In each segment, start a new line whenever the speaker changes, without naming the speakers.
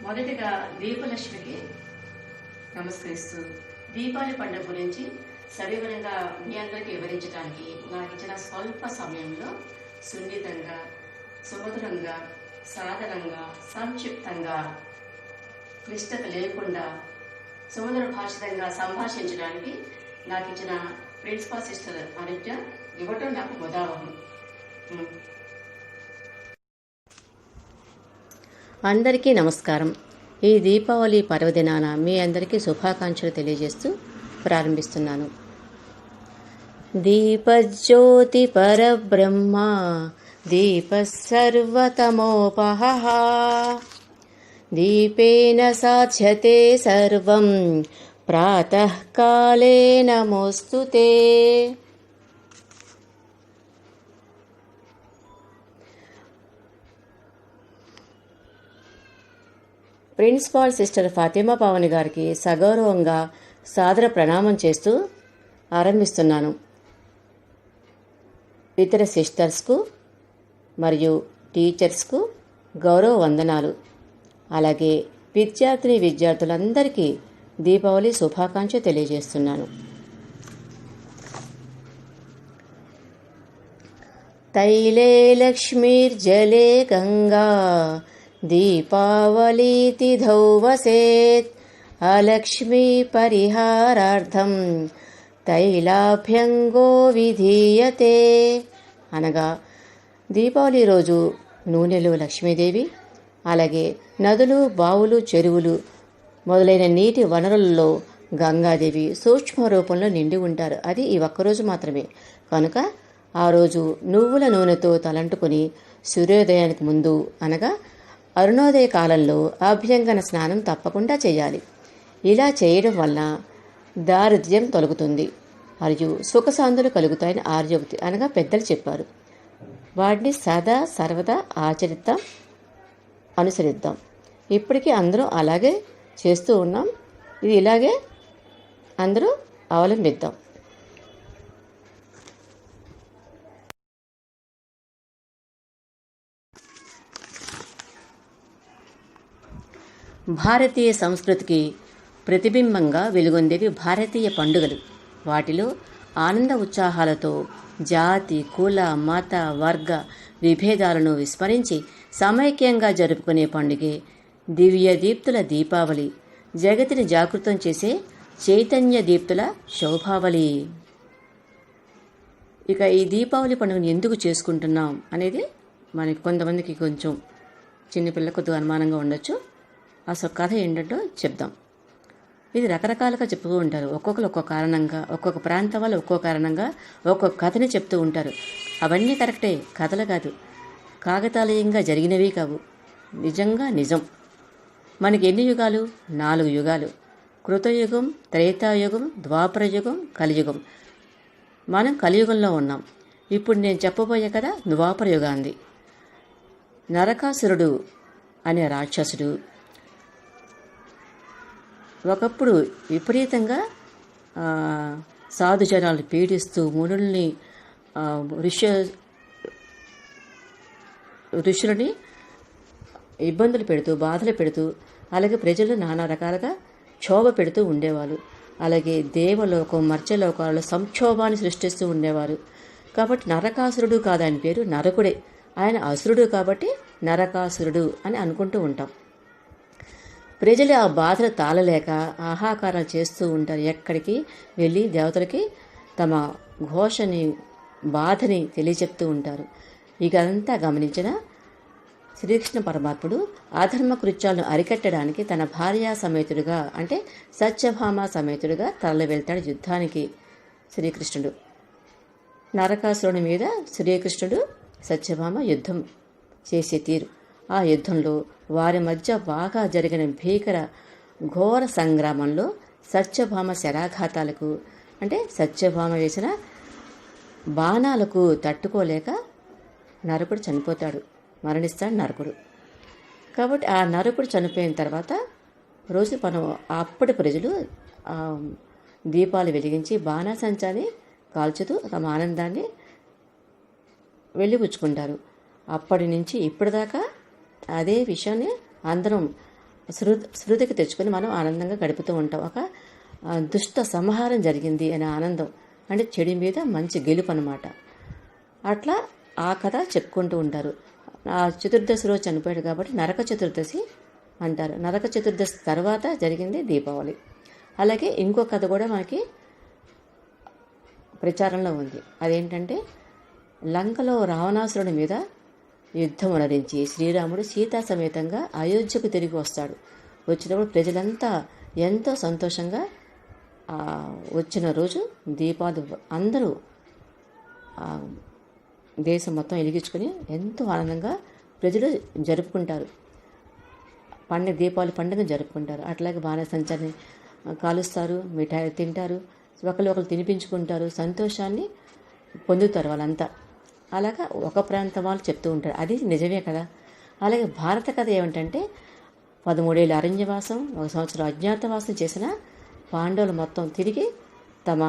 మొదటిగా దీపలక్ష్మికి నమస్కరిస్తూ దీపావళి పండుగ గురించి సవివరంగా మీ అందరికీ వివరించడానికి నాకు ఇచ్చిన స్వల్ప సమయంలో సున్నితంగా, సుమధురంగా, సాధారణంగా, సంక్షిప్తంగా, క్లిష్టత లేకుండా సుమధుర భాషితంగా సంభాషించడానికి నాకు ఇచ్చిన ప్రిన్సిపాల్ సిస్టర్ అనుజ్ఞ ఇవ్వటం నాకు ముదావహం.
అందరికీ నమస్కారం. ఈ దీపావళి పర్వదినాన మీ అందరికీ శుభాకాంక్షలు తెలియజేస్తూ ప్రారంభిస్తున్నాను. దీపజ్యోతి పరబ్రహ్మ దీప సర్వతమోపహః దీపేన సాధ్యతే సర్వం ప్రాతః కాలే నమోస్తుతే. ప్రిన్సిపాల్ సిస్టర్ ఫాతిమా పావని గారికి సగౌరవంగా సాదర ప్రణామం చేస్తూ ఆరంభిస్తున్నాను. ఇతర సిస్టర్స్కు మరియు టీచర్స్కు గౌరవ వందనాలు. అలాగే విద్యార్థులందరికీ దీపావళి శుభాకాంక్ష తెలియజేస్తున్నాను. తైలే లక్ష్మీర్జలే గంగా దీపావళీతిథౌ వసేత్ అలక్ష్మీ పరిహారార్థం తైలాభ్యంగో విధీయతే. అనగా దీపావళి రోజు నూనెలో లక్ష్మీదేవి, అలాగే నదులు, బావులు, చెరువులు మొదలైన నీటి వనరులలో గంగాదేవి సూక్ష్మ రూపంలో నిండి ఉంటారు. అది ఈ ఒక్కరోజు మాత్రమే. కనుక ఆ రోజు నువ్వుల నూనెతో తలంటుకొని సూర్యోదయానికి ముందు అనగా అరుణోదయ కాలంలో అభ్యంగన స్నానం తప్పకుండా చేయాలి. ఇలా చేయడం వల్ల దారిద్ర్యం తొలగుతుంది మరియు సుఖశాంతులు కలుగుతాయని ఆర్యోక్తి అనగా పెద్దలు చెప్పారు. వాటిని సదా సర్వదా ఆచరిద్దాం, అనుసరిద్దాం. ఇప్పటికీ అందరూ అలాగే చేస్తూ ఉన్నాం. ఇది ఇలాగే అందరూ అవలంబిద్దాం. భారతీయ సంస్కృతికి ప్రతిబింబంగా వెలుగొందేవి భారతీయ పండుగలు. వాటిలో ఆనంద ఉత్సాహాలతో జాతి, కుల, మత, వర్గ విభేదాలను విస్మరించి సమైక్యంగా జరుపుకునే పండుగే దివ్య దీప్తుల దీపావళి. జగతిని జాగృతం చేసే చైతన్య దీప్తుల శోభావళి. ఇక ఈ దీపావళి పండుగను ఎందుకు చేసుకుంటున్నాం అనేది మనకి కొంతమందికి కొంచెం చిన్నపిల్లలకు కొద్దిగా అనుమానంగా ఉండొచ్చు. అసలు కథ ఏంటంటో చెప్దాం. ఇది రకరకాలుగా చెప్తూ ఉంటారు. ఒక్కొక్కరు ఒక్కొక్క కారణంగా, ఒక్కొక్క ప్రాంతం వాళ్ళు ఒక్కో కారణంగా ఒక్కొక్క కథని చెప్తూ ఉంటారు. అవన్నీ కరెక్టే, కథలు కాదు, కాకతాళీయంగా జరిగినవి కావు, నిజంగా నిజం. మనకి ఎన్ని యుగాలు? 4 యుగాలు. కృతయుగం, త్రేతాయుగం, ద్వాపరయుగం, కలియుగం. మనం కలియుగంలో ఉన్నాం. ఇప్పుడు నేను చెప్పబోయే కదా ద్వాపర యుగాంది. నరకాసురుడు అనే రాక్షసుడు ఒకప్పుడు విపరీతంగా సాధుజనాలను పీడిస్తూ మునుల్ని, ఋషులని ఇబ్బందులు పెడుతూ, బాధలు పెడుతూ, అలాగే ప్రజలు నానా రకాలుగా క్షోభ పెడుతూ ఉండేవారు. అలాగే దేవలోకం, మర్త్యలోకాలలో సంక్షోభాన్ని సృష్టిస్తూ ఉండేవారు. కాబట్టి నరకాసురుడు కాదు ఆయన పేరు, నరకుడే. ఆయన అసురుడు కాబట్టి నరకాసురుడు అని అనుకుంటూ ఉంటాం. ప్రజలు ఆ బాధలు తాళలేక ఆహాకారాలు చేస్తూ ఉంటారు. ఎక్కడికి వెళ్ళి దేవతలకి తమ ఘోషని, బాధని తెలియచెప్తూ ఉంటారు. ఇదంతా గమనించిన శ్రీకృష్ణ పరమాత్ముడు అధర్మ కృత్యాలను అరికట్టడానికి తన భార్యా సమేతుడుగా అంటే సత్యభామ సమేతుడుగా తరలి వెళ్తాడు యుద్ధానికి. శ్రీకృష్ణుడు నరకాసురుని మీద శ్రీకృష్ణుడు సత్యభామ యుద్ధం చేసే తీరు. ఆ యుద్ధంలో వారి మధ్య బాగా జరిగిన భీకర ఘోర సంగ్రామంలో సత్యభామ శరాఘాతాలకు అంటే సత్యభామ వేసిన బాణాలకు తట్టుకోలేక నరకుడు చనిపోతాడు, మరణిస్తాడు నరకుడు. కాబట్టి ఆ నరకుడు చనిపోయిన తర్వాత రోజు మనం అప్పటి ప్రజలు దీపాలు వెలిగించి బాణాసంచాన్ని కాల్చుతూ తమ ఆనందాన్ని వెళ్ళిపుచ్చుకుంటారు. అప్పటి నుంచి ఇప్పటిదాకా అదే విషయాన్ని అందరం శృతికి తెచ్చుకొని మనం ఆనందంగా గడుపుతూ ఉంటాం. ఒక దుష్ట సంహారం జరిగింది అనే ఆనందం, అంటే చెడు మీద మంచి గెలుపు అనమాట. అట్లా ఆ కథ చెప్పుకుంటూ ఉంటారు. ఆ చతుర్దశి రోజు చనిపోయాడు కాబట్టి నరక చతుర్దశి అంటారు. నరక చతుర్దశి తర్వాత జరిగింది దీపావళి. అలాగే ఇంకో కథ కూడా మనకి ప్రచారంలో ఉంది. అదేంటంటే, లంకలో రావణాసురుడి మీద యుద్ధం నరించి శ్రీరాముడు సీతా సమేతంగా అయోధ్యకు తిరిగి వస్తాడు. వచ్చినప్పుడు ప్రజలంతా ఎంతో సంతోషంగా వచ్చిన రోజు దీపాలు అందరూ దేశం మొత్తం వెలిగించుకొని ఎంతో ఆనందంగా ప్రజలు జరుపుకుంటారు. దీపావళి పండుగ జరుపుకుంటారు. అట్లాగే బాణసంచాన్ని కాలుస్తారు, మిఠాయి తింటారు, ఒకరు తినిపించుకుంటారు, సంతోషాన్ని పొందుతారు వాళ్ళంతా. అలాగా ఒక ప్రాంతం వాళ్ళు చెప్తూ ఉంటారు. అది నిజమే కదా. అలాగే భారత కథ ఏమిటంటే, 13 ఏళ్ళ అరణ్యవాసం, 1 సంవత్సరం అజ్ఞాతవాసం చేసిన పాండవులు మొత్తం తిరిగి తమ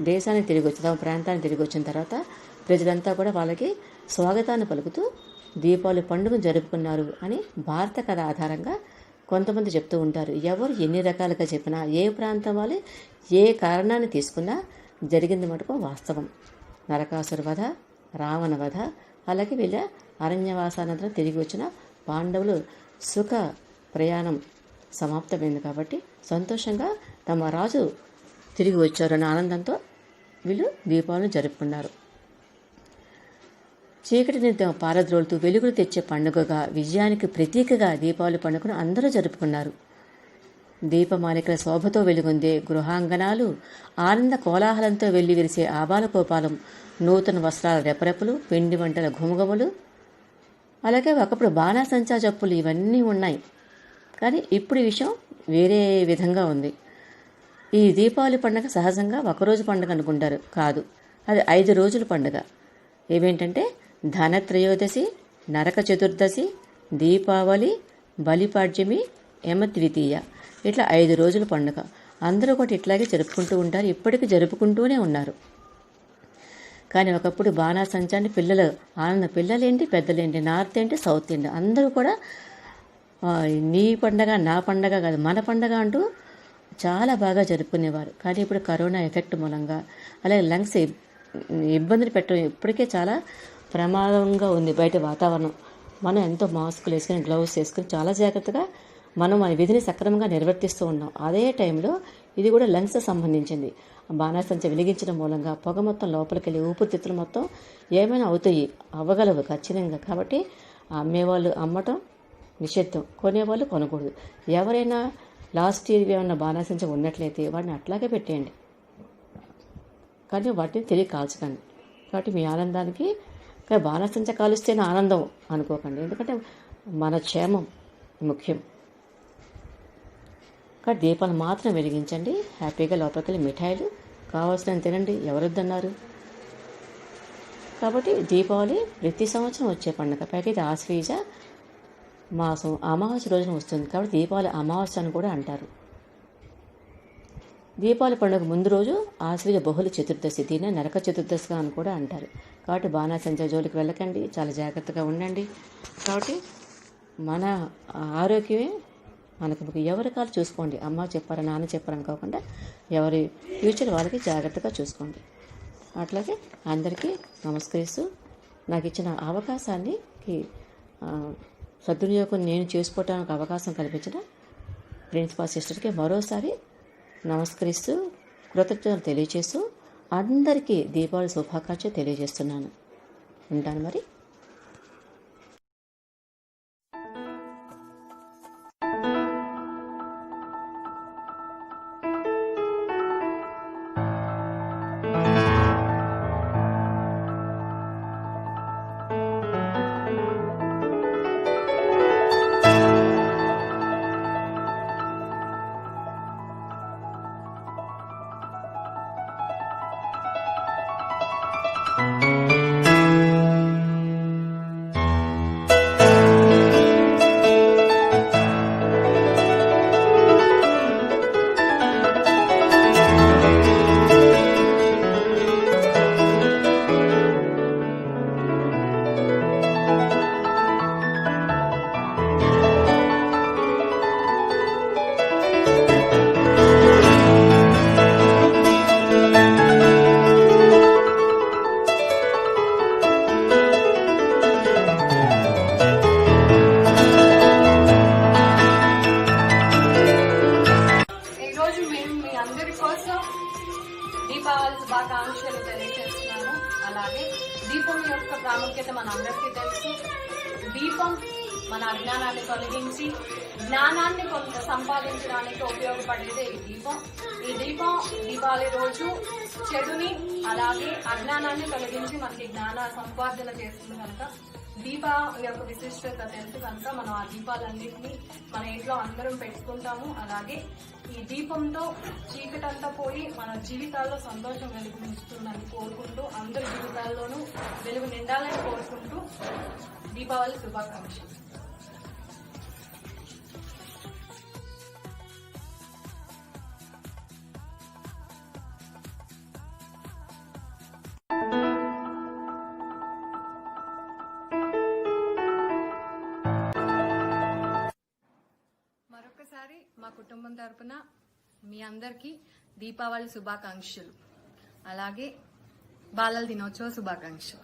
దేశానికి తిరిగి వచ్చి, తమ ప్రాంతానికి తిరిగి వచ్చిన తర్వాత ప్రజలంతా కూడా వాళ్ళకి స్వాగతాన్ని పలుకుతూ దీపావళి పండుగ జరుపుకున్నారు అని భారత కథ ఆధారంగా కొంతమంది చెప్తూ ఉంటారు. ఎవరు ఎన్ని రకాలుగా చెప్పినా, ఏ ప్రాంతం వాళ్ళు ఏ కారణాన్ని తీసుకున్నా జరిగింది మటుకు వాస్తవం. నరకాసుర వధ, రావణ వధ, అలాగే వీళ్ళ అరణ్యవాసానంతరం తిరిగి వచ్చిన పాండవులు సుఖ ప్రయాణం సమాప్తమైంది కాబట్టి సంతోషంగా తమ రాజు తిరిగి వచ్చారన్న ఆనందంతో వీళ్ళు దీపావళిని జరుపుకున్నారు. చీకటిని పారద్రోలుతూ వెలుగులు తెచ్చే పండుగగా, విజయానికి ప్రతీకగా దీపావళి పండుగను అందరూ జరుపుకున్నారు. దీపమాలికల శోభతో వెలుగొందే గృహాంగణాలు, ఆనంద కోలాహలంతో వెళ్లి విరిసే ఆబాలకోపాలం, నూతన వస్త్రాల రెపరెపలు, పిండి వంటల ఘుమఘుమలు, అలాగే ఒకప్పుడు బాణాసంచా జప్పులు ఇవన్నీ ఉన్నాయి. కానీ ఇప్పుడు ఈ విషయం వేరే విధంగా ఉంది. ఈ దీపావళి పండుగ సహజంగా ఒకరోజు పండుగ అనుకుంటారు. కాదు, అది 5 రోజుల పండుగ. ఏవేంటంటే ధనత్రయోదశి, నరక చతుర్దశి, దీపావళి, బలిపాడ్యమి, యమద్వితీయ, ఇట్లా 5 రోజుల పండుగ. అందరూ కూడా ఇట్లాగే జరుపుకుంటూ ఉంటారు. ఇప్పటికీ జరుపుకుంటూనే ఉన్నారు. కానీ ఒకప్పుడు బాణాసంచాన్ని పిల్లలేంటి పెద్దలేంటి, నార్త్ ఏంటి సౌత్ ఏంటి, అందరూ కూడా నీ పండగ నా పండగ కాదు మన పండగ అంటూ చాలా బాగా జరుపుకునేవారు. కానీ ఇప్పుడు కరోనా ఎఫెక్ట్ మూలంగా, అలాగే లంగ్స్ ఇబ్బందులు పెట్టడం ఇప్పటికే చాలా ప్రమాదంగా ఉంది బయట వాతావరణం. మనం ఎంతో మాస్కులు వేసుకుని, గ్లౌస్ వేసుకుని చాలా జాగ్రత్తగా మనం మన విధిని సక్రమంగా నిర్వర్తిస్తూ ఉన్నాం. అదే టైంలో ఇది కూడా లంగ్స్ సంబంధించింది. బాణాసంచ వెలిగించడం మూలంగా పొగ మొత్తం లోపలికి వెళ్ళి ఊపిరితిత్తులు మొత్తం ఏమైనా అవ్వగలవు ఖచ్చితంగా. కాబట్టి అమ్మేవాళ్ళు అమ్మటం నిషిద్ధం, కొనేవాళ్ళు కొనకూడదు. ఎవరైనా లాస్ట్ ఇయర్ ఏమన్నా బాణాసంచ ఉన్నట్లయితే వాడిని అట్లాగే పెట్టేయండి, కానీ వాటిని తిరిగి కాల్చకండి. కాబట్టి మీ ఆనందానికి బాణాసంచ కాలుస్తేనే ఆనందం అనుకోకండి, ఎందుకంటే మన క్షేమం ముఖ్యం. కాబట్టి దీపాలు మాత్రం వెలిగించండి. హ్యాపీగా లోపలికి వెళ్ళి మిఠాయిలు కావాల్సినంత తినండి, ఎవరొద్దన్నారు. కాబట్టి దీపావళి ప్రతి సంవత్సరం వచ్చే పండుగ. పైగా ఇది ఆశ్వీజ మాసం అమావాస్య రోజున వస్తుంది కాబట్టి దీపావళి అమావాస్య అని కూడా అంటారు. దీపావళి పండుగ ముందు రోజు ఆశ్వీజ బహుళ చతుర్దశి, దీన్ని నరక చతుర్దశిగా అని కూడా అంటారు. కాబట్టి బాణాసంచా జోలికి వెళ్ళకండి, చాలా జాగ్రత్తగా ఉండండి. కాబట్టి మన ఆరోగ్యమే మనకు ఎవరి కాలు చూసుకోండి. అమ్మ చెప్పారా నాన్న చెప్పారు అనుకోకుండా ఎవరి ఫ్యూచర్ వాళ్ళకి జాగ్రత్తగా చూసుకోండి. అట్లాగే అందరికీ నమస్కరిస్తూ నాకు ఇచ్చిన అవకాశానికి సద్వినియోగం నేను చేసుకోవటానికి అవకాశం కల్పించిన ప్రిన్సిపాల్ సిస్టర్కి మరోసారి నమస్కరిస్తూ కృతజ్ఞతలు తెలియజేస్తూ అందరికీ దీపావళి శుభాకాంక్షలు తెలియజేస్తున్నాను. ఉంటాను మరి.
దీపం మన అజ్ఞానాన్ని తొలగించి జ్ఞానాన్ని కొంత సంపాదించడానికి ఉపయోగపడేదే ఈ దీపం దీపావళి రోజు చెడుని అలాగే అజ్ఞానాన్ని తొలగించి మనకి జ్ఞాన సంపాదన చేస్తుంది కనుక దీప యొక్క విశిష్టత తెలుసు కనుక మనం ఆ దీపాలన్నింటినీ మన ఇంట్లో అందరం పెట్టుకుంటాము. అలాగే ఈ దీపంతో చీకటంతా పోయి మన జీవితాల్లో సంతోషం వెలుగునిస్తుందని కోరుకుంటూ అందరి జీవితాల్లోనూ వెలుగు నిండాలని కోరుకుంటూ దీపావళి శుభాకాంక్షలు. మరొకసారి మా కుటుంబం తరపున మీ అందరికీ దీపావళి శుభాకాంక్షలు, అలాగే బాలల దినోత్సవ శుభాకాంక్షలు.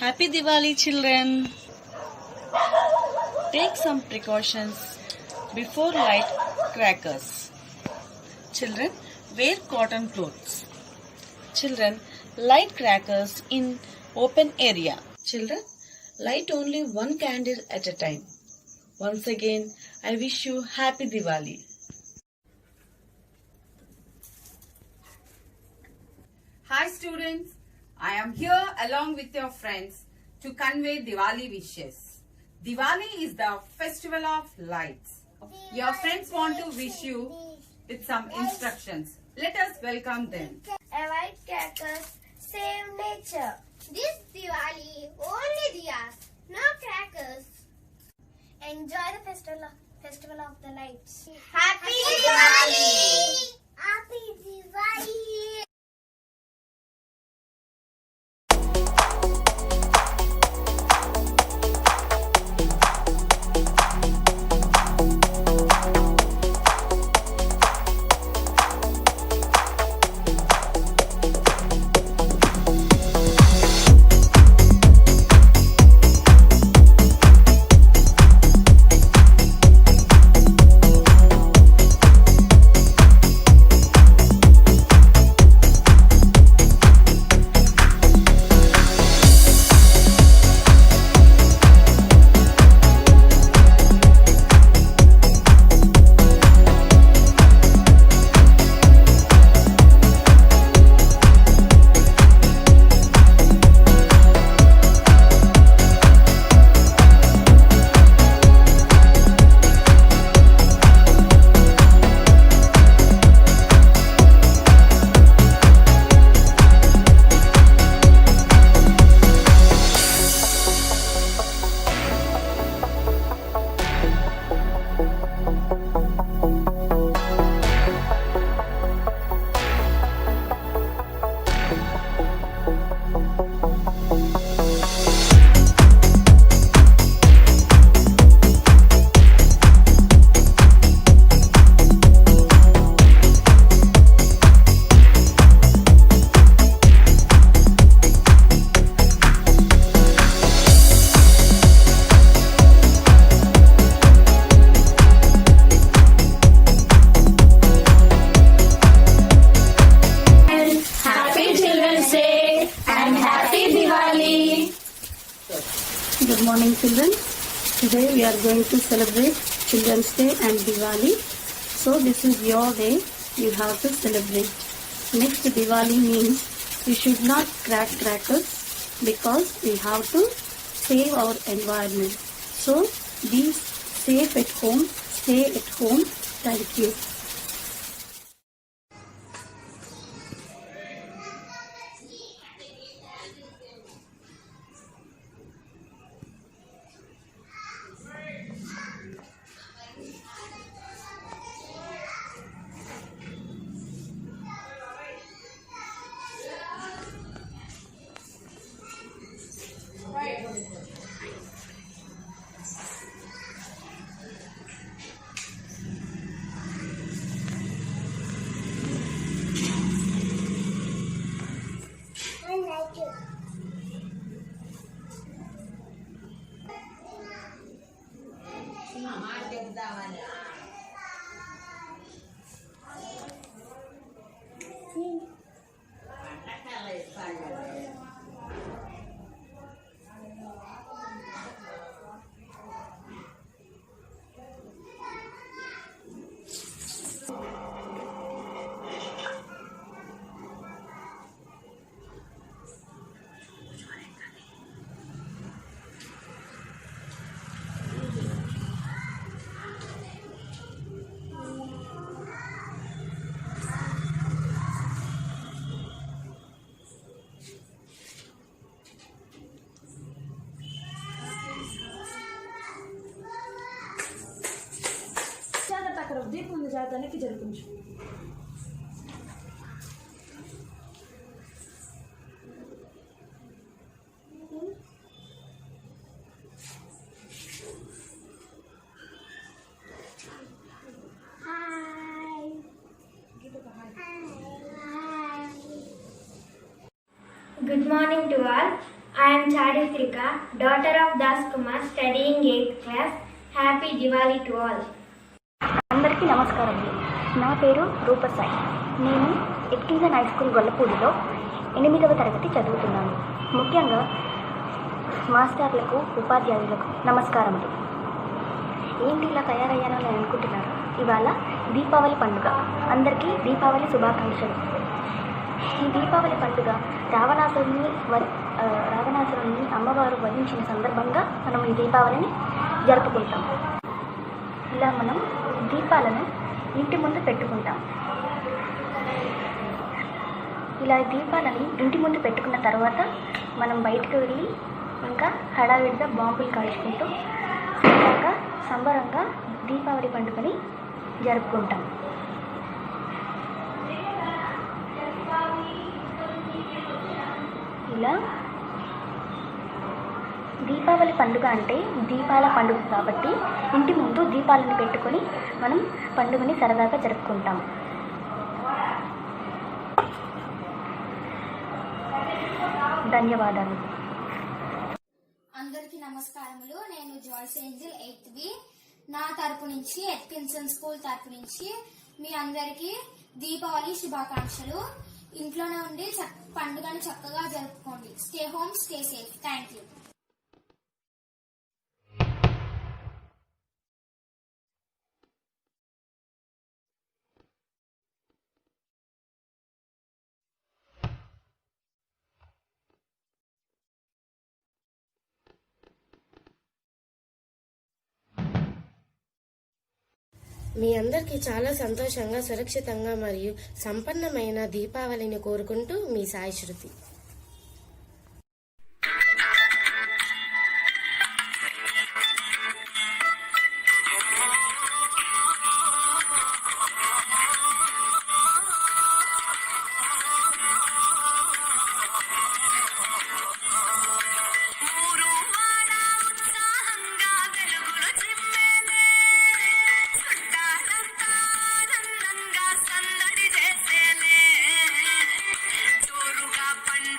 Happy Diwali, children! Take some precautions before light crackers. Children, wear cotton clothes. Children, light crackers in open area. Children, light only one candle at a time. Once again, I wish you Happy Diwali.
Hi students, I am here along with your friends to convey Diwali wishes. Diwali is the festival of lights. Your friends want to wish you with some instructions. Let us welcome them.
Avoid crackers, save nature. This Diwali, only diyas, no crackers. Enjoy the festival of the lights. Happy Diwali! Happy Diwali!
Good morning, children. Today we are going to celebrate Children's Day and Diwali. So this is your day. You have to celebrate. Next Diwali means we should not crack crackers because we have to save our environment. So be safe at home. Stay at home. Thank you.
దీపం ముందు జాతానికి జరిపించు.
Good morning to all. I am Charitrika, daughter of Das Kumar, studying 8th class. Happy Diwali to all.
అందరికీ నమస్కారములు. నా పేరు రూపసాయి. నేను ఎక్కింజన్ high school గొల్లపూడిలో 8వ తరగతి చదువుతున్నాను. ముఖ్యంగా మాస్టర్లకు, ఉపాధ్యాయులకు నమస్కారములు. ఏంటి ఇలా తయారయ్యానో నేను అనుకుంటున్నాను. ఇవాళ దీపావళి పండుగ. అందరికీ దీపావళి శుభాకాంక్షలు. ఈ దీపావళి పండుగ రావణాసురుని అమ్మవారు వధించిన సందర్భంగా మనం ఈ దీపావళిని జరుపుకుంటాం. ఇలా మనం దీపాలను ఇంటి ముందు పెట్టుకుంటాం. ఇలా దీపాలని ఇంటి ముందు పెట్టుకున్న తర్వాత మనం బయటకు వెళ్ళి ఇంకా హడావిడిగా బాంబులు కాల్చుకుంటూ సరదాగా సంబరంగా దీపావళి పండుగని జరుపుకుంటాం. ఇలా దీపావళి పండుగ అంటే దీపాల పండుగ కాబట్టి ఇంటి ముందు దీపాలను పెట్టుకొని మనం పండుగని సరదాగా జరుపుకుంటాం. ధన్యవాదాలు.
అందరికీ నమస్కారములు. నేను జాయ్స్ ఏంజల్ 8th B. నా తరపు నుంచి ఎట్కిన్సన్ స్కూల్ తరపు నుంచి మీ అందరికీ దీపావళి శుభాకాంక్షలు. ఇంట్లోనే ఉండి పండుగను చక్కగా జరుపుకోండి. Stay home, stay safe. Thank you.
మీ అందరికీ చాలా సంతోషంగా, సురక్షితంగా మరియు సంపన్నమైన దీపావళిని కోరుకుంటూ మీ సాయి శృతి.
పండుగ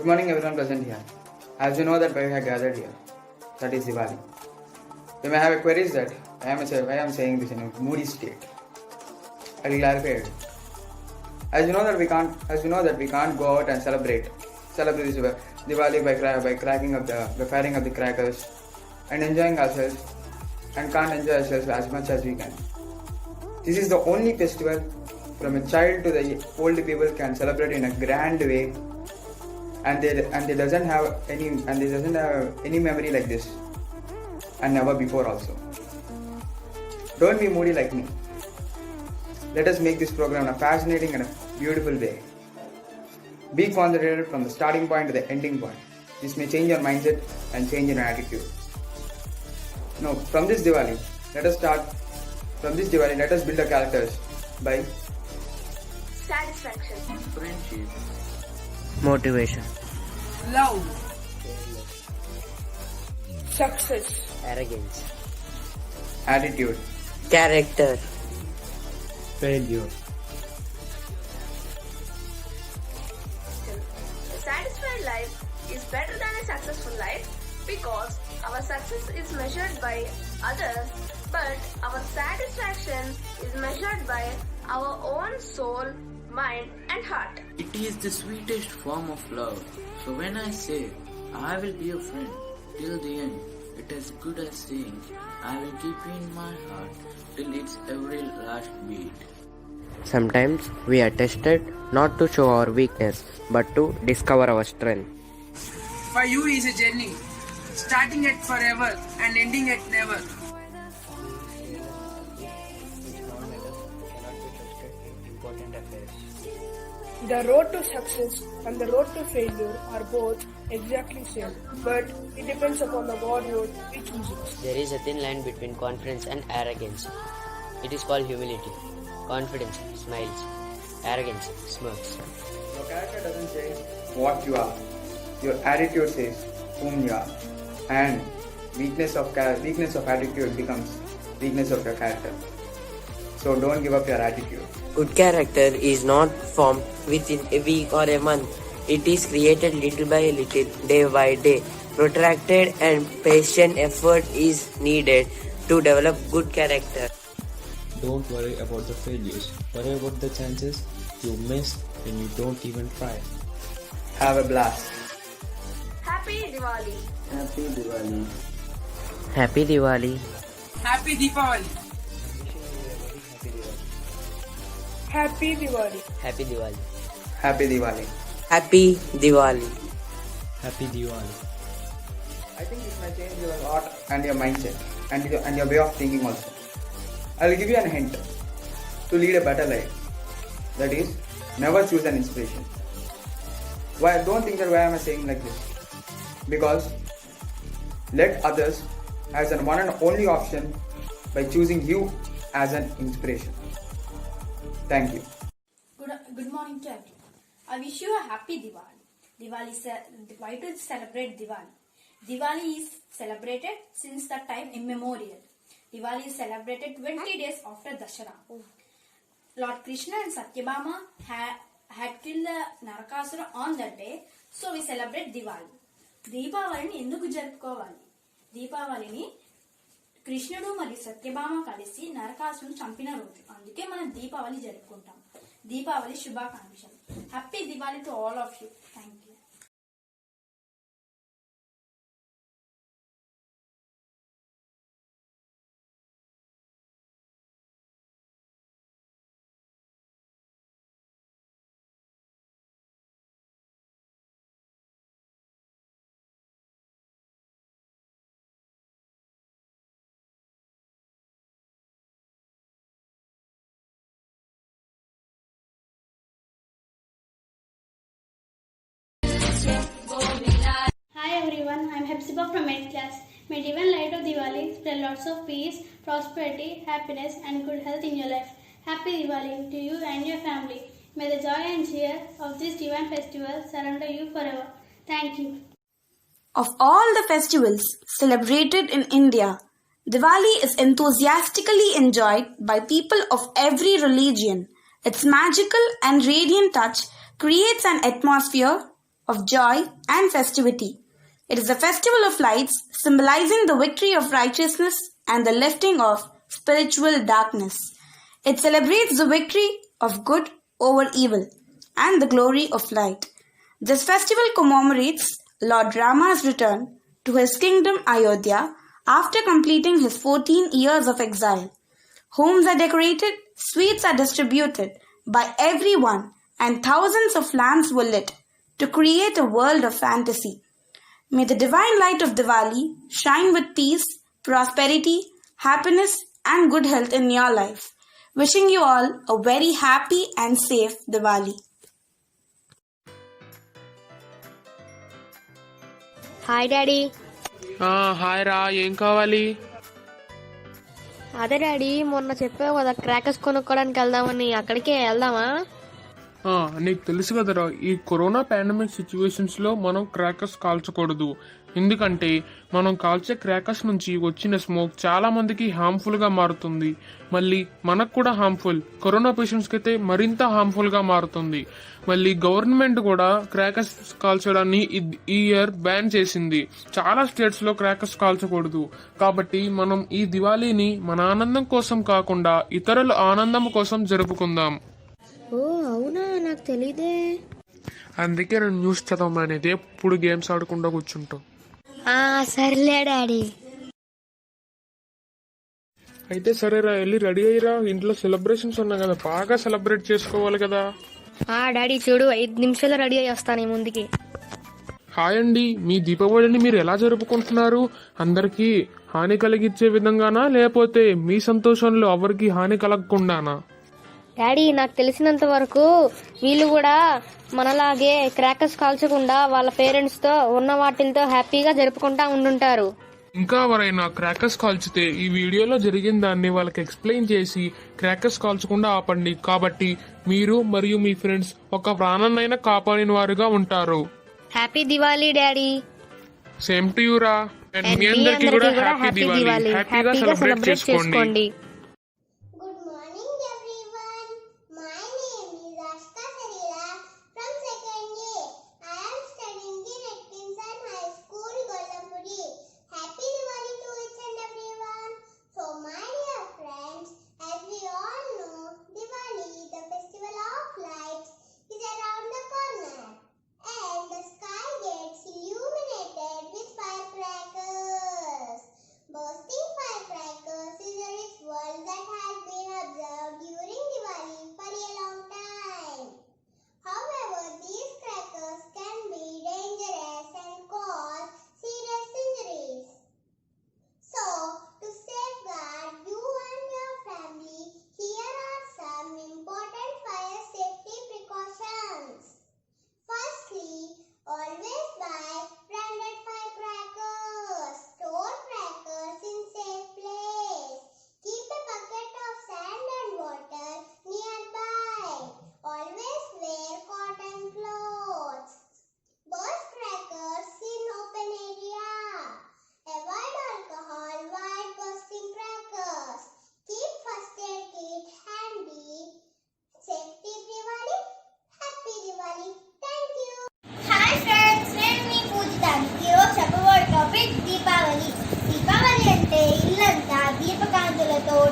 Good morning everyone present here. As you know that we have gathered here, that is Diwali. You may have queries that why am saying this in a moody state. I will clarify it. As you know that we can't go out and celebrate this Diwali by firing up the crackers and enjoying ourselves, and can't enjoy ourselves as much as we can. This is the only festival from a child to the old people can celebrate in a grand way, and they doesn't have any memory like this, and never before also. Don't be moody like me. Let us make this program a fascinating and a beautiful way. Be concentrated from the starting point to the ending point. This may change your mindset and change your attitude. Now, from this Diwali, let us build our characters by
Satisfaction.
Friendship.
Motivation.
Love.
Success.
Arrogance.
attitude,
Character.
Failure.
A satisfied life is better than a successful life because our success is measured by others, but our satisfaction is measured by our own soul, mind and heart.
It is the sweetest form of love. So when I say, I will be your friend till the end, it is good as saying, I will keep you in my heart till its every last beat.
Sometimes we are tested not to show our weakness, but to discover our strength.
For you is a journey, starting at forever and ending at never.
The road to success and the road to failure are both exactly same, but it depends upon the what road we choose.
There is a thin line between confidence and arrogance. It is called humility. Confidence smiles. Arrogance smirks.
Your character doesn't say what you are. Your attitude says whom you are. And weakness of attitude becomes weakness of your character. So don't give up your attitude.
Good character is not formed within a week or a month. It is created little by little, day by day. Protracted and patient effort is needed to develop good character.
Don't worry about the failures. Worry about the chances you miss when you don't even try.
Have a blast.
Happy Diwali.
Happy Diwali.
Happy Diwali.
Happy Deepavali.
Happy Diwali.
Happy Diwali.
Happy Diwali.
Happy Diwali.
Happy Diwali.
I think it might change your thought and your mindset and your way of thinking also. I will give you a hint to lead a better life. That is, never choose an inspiration. Why? Don't think that why am I saying like this? Because let others as an one and only option by choosing you as an inspiration. Thank you.
Good morning to everyone. I wish you a happy Diwali. Why to celebrate Diwali? Diwali is celebrated since the time immemorial. Diwali is celebrated 20 days after Dashara. Lord Krishna and Satyabhama had killed the Narakasura on that day, so we celebrate Diwali. దీపావళిని ఎందుకు జరుపుకోవాలి? దీపావళిని కృష్ణుడు మరియు సత్యభామ కలిసి నరకాసురుని చంపిన రోజు, అందుకే మనం దీపావళి జరుపుకుంటాం. దీపావళి శుభాకాంక్షలు. Happy Diwali to all of you. Thank you.
Hi everyone, I am Hepzibah from 8th class. May divine light of Diwali spread lots of peace, prosperity, happiness and good health in your life. Happy Diwali to you and your family. May the joy and cheer of this divine festival surround you forever. Thank you.
Of all the festivals celebrated in India, Diwali is enthusiastically enjoyed by people of every religion. Its magical and radiant touch creates an atmosphere of joy and festivity. It is a festival of lights symbolizing the victory of righteousness and the lifting of spiritual darkness. It celebrates the victory of good over evil and the glory of light. This festival commemorates Lord Rama's return to his kingdom Ayodhya after completing his 14 years of exile. Homes are decorated, sweets are distributed by everyone, and thousands of lamps were lit to create a world of fantasy. May the divine light of Diwali shine with peace, prosperity, happiness, and good health in your life. Wishing you all a very happy and safe Diwali.
Hi daddy.
Hi రా, ఏం కావాలి?
అదే daddy, మొన్న చెప్పావు కదా crackers కొనుక్కోవడానికి వెళ్దామని, అక్కడికే వెళ్దామా?
నీకు తెలుసు కదరా, ఈ కరోనా పాండమిక్ సిచ్యువేషన్స్ లో మనం క్రాకర్స్ కాల్చకూడదు. ఎందుకంటే మనం కాల్చే క్రాకర్స్ నుంచి వచ్చిన స్మోక్ చాలా మందికి హార్మ్ఫుల్ గా మారుతుంది. మళ్ళీ మనకు కూడా హార్మ్ఫుల్, కరోనా పేషెంట్స్ కి అయితే మరింత హార్మ్ఫుల్ గా మారుతుంది. మళ్ళీ గవర్నమెంట్ కూడా క్రాకర్స్ కాల్చడాన్ని ఈ ఇయర్ బ్యాన్ చేసింది. చాలా స్టేట్స్ లో క్రాకర్స్ కాల్చకూడదు. కాబట్టి మనం ఈ దివాళీని మన ఆనందం కోసం కాకుండా ఇతరుల ఆనందం కోసం జరుపుకుందాం.
ఓ అవునా, నాకు తెలీదే.
అందుకే నేను న్యూస్ చదవమనేది, ఎప్పుడు గేమ్స్ ఆడకుండా కూర్చుంటాం.
సర్లే డాడీ.
అయితే సరేరా, వెళ్ళి రెడీ అయ్యిరా. ఇంట్లో సెలబ్రేషన్స్ ఉన్నాయి కదా, బాగా సెలబ్రేట్ చేసుకోవాలి కదా.
డాడీ చూడు, 5 నిమిషాలు రెడీ అయ్యి వస్తాను ముందుకి.
హాయ్ అండి, మీ దీపావళిని మీరు ఎలా జరుపుకుంటున్నారు? అందరికీ హాని కలిగించే విధంగానా, లేకపోతే మీ సంతోషంలో ఎవరికి హాని కలగకుండానా?
డాడీ, నాకు తెలిసినంత వరకు వీళ్ళు కూడా మనలాగే క్రాకర్స్ కాల్చకుండా వాళ్ళ పేరెంట్స్ తో ఉన్న వాటితో హ్యాపీగా జరుపుకుంటా ఉండుంటారు.
ఇంకా ఎవరైనా క్రాకర్స్ కాల్చితే ఈ వీడియోలో జరిగిన దాన్ని వాళ్ళకి ఎక్స్ప్లెయిన్ చేసి క్రాకర్స్ కాల్చకుండా ఆపండి. కాబట్టి మీరు మరియు మీ ఫ్రెండ్స్ ఒక ప్రాణాన్నైనా కాపాడిన వారుగా ఉంటారు.
Happy Diwali daddy.
Same to you రా. మీ అందరికీ కూడా హ్యాపీ దివాళీ. హ్యాపీగా సెలబ్రేట్ చేసుకోండి.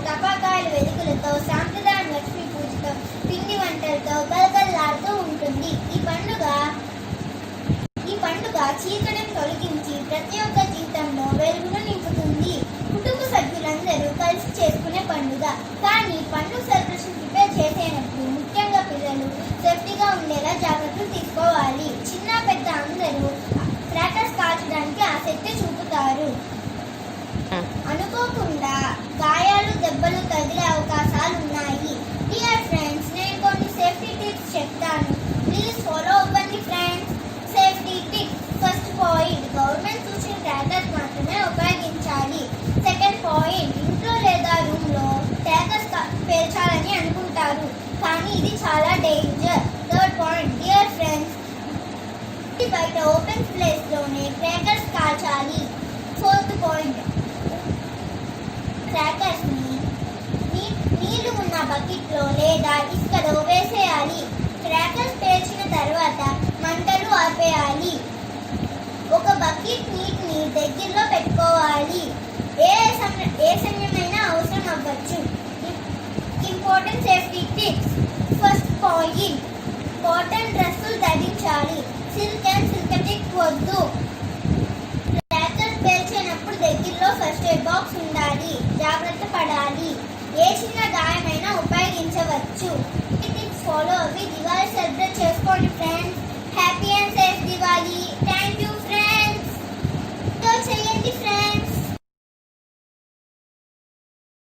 టపాకాయల వెలుగులతో సాంప్రదాయ లక్ష్మీ పూజతో పిండి వంటలతో కలకలలాడుతూ ఉంటుంది. ఈ పండుగ చీకటిని తొలగించి ప్రతి ఒక్క జీవితంలో వెలుగును నింపుతుంది. కుటుంబ సభ్యులందరూ కలిసి చేసుకునే పండుగ. కానీ పండుగ సెలబ్రేషన్ ప్రిపేర్ చేసేటప్పుడు ముఖ్యంగా పిల్లలు సేఫ్టీగా ఉండేలా జాగ్రత్తలు తీసుకోవాలి. చిన్న పెద్ద అందరూ క్రాకర్స్ కాల్చడానికి ఆసక్తి చూపుతారు. అనుకోకుండా గాయాలు దెబ్బలు తగిలే అవకాశాలు ఉన్నాయి. డియర్ ఫ్రెండ్స్, నేను కొన్ని సేఫ్టీ టిప్స్ చెప్తాను. ప్లీజ్ ఫాలో అవ్వండి friends. Safety tip. First point, government సూచన క్రాకర్స్ మాత్రమే ఉపయోగించాలి. సెకండ్ పాయింట్, ఇంట్లో లేదా రూమ్ లో క్రాకర్స్ పేల్చాలని అనుకుంటారు, కానీ ఇది చాలా danger. Third point, dear friends, బయట ఓపెన్ ప్లేస్ లోనే క్రాకర్స్ కాల్చాలి. ఫోర్త్ పాయింట్, క్రాకర్స్ ని నీళ్లు ఉన్న బకెట్ లో లేదా ఇసుకలో వేసేయాలి. క్రాకర్స్ పేల్చిన తర్వాత మంటలు ఆపేయాలి. ఒక బకెట్ నీటిని దగ్గరలో పెట్టుకోవాలి. ఏ సమయమైనా అవసరం అవ్వచ్చు. Important safety tips. First point, cotton డ్రెస్సులు ధరించాలి. సిల్క్ అండ్ సింథటిక్ వద్దు. క్రాకర్స్ పేల్చేటప్పుడు దగ్గరలో ఫస్ట్ ఎయిడ్ బాక్స్ ఉండాలి. జాగ్రత్త పడాలి. ఏ చిన్న గాయమైనా ఉపయోగించవచ్చు. టిప్స్ ఫాలో అవి దివాళీ సెలబ్రేట్ చేసుకోండి ఫ్రెండ్స్.